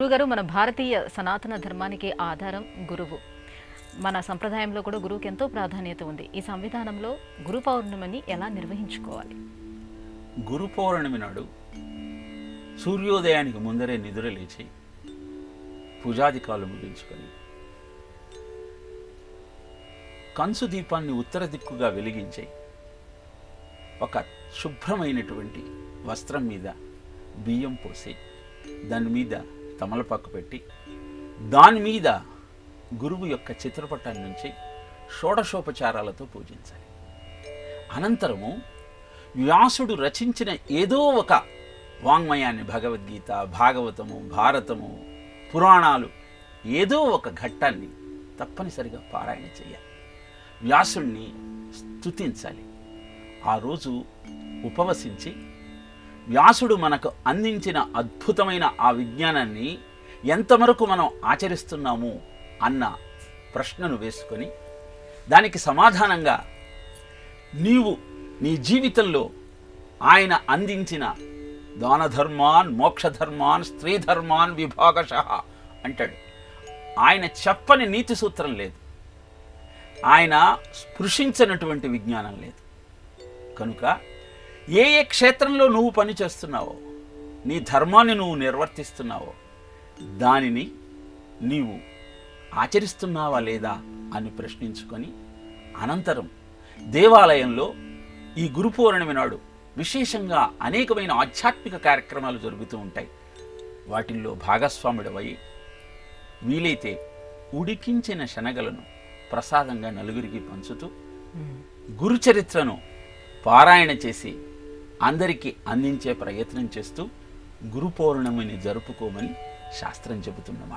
గురుగారు మన భారతీయ సనాతన ధర్మానికి ఆధారం గురువు. మన సంప్రదాయంలో కూడా గురువుకి ఎంతో ప్రాధాన్యత ఉంది. ఈ సంవిధానంలో గురు పౌర్ణమిని ఎలా నిర్వహించుకోవాలి? గురు పౌర్ణమి నాడు సూర్యోదయానికి ముందరే నిద్ర లేచి పూజాధికాలు ముగించుకొని కంచు దీపాన్ని ఉత్తర దిక్కుగా వెలిగించి ఒక శుభ్రమైనటువంటి వస్త్రం మీద బియ్యం పోసి దాని మీద తమలపాకు పెట్టి దాని మీద గురువు యొక్క చిత్రపటాన్ని నుంచి షోడశోపచారాలతో పూజించాలి. అనంతరము వ్యాసుడు రచించిన ఏదో ఒక వాంగ్మయాన్ని, భగవద్గీత, భాగవతము, భారతము, పురాణాలు, ఏదో ఒక ఘట్టాన్ని తప్పనిసరిగా పారాయణ చేయాలి. వ్యాసుణ్ణి స్తుతించాలి. ఆ రోజు ఉపవసించి వ్యాసుడు మనకు అందించిన అద్భుతమైన ఆ విజ్ఞానాన్ని ఎంతవరకు మనం ఆచరిస్తున్నాము అన్న ప్రశ్నను వేసుకొని దానికి సమాధానంగా నీవు నీ జీవితంలో ఆయన అందించిన దానధర్మాన్, మోక్షధర్మాన్, స్త్రీధర్మాన్ విభాగశః అంటాడు. ఆయన చెప్పని నీతి సూత్రం లేదు, ఆయన స్పృశించినటువంటి విజ్ఞానం లేదు. కనుక ఏ ఏ క్షేత్రంలో నువ్వు పని చేస్తున్నావో, నీ ధర్మాన్ని నువ్వు నిర్వర్తిస్తున్నావో దానిని నీవు ఆచరిస్తున్నావా లేదా అని ప్రశ్నించుకొని అనంతరం దేవాలయంలో ఈ గురు పౌర్ణమి నాడు విశేషంగా అనేకమైన ఆధ్యాత్మిక కార్యక్రమాలు జరుగుతూ ఉంటాయి. వాటిల్లో భాగస్వాముడవై వీలైతే ఉడికించిన శనగలను ప్రసాదంగా నలుగురికి పంచుతూ గురుచరిత్రను పారాయణ చేసి అందరికీ అందించే ప్రయత్నం చేస్తూ గురు పౌర్ణమిని జరుపుకోమని శాస్త్రం చెబుతున్నమాట.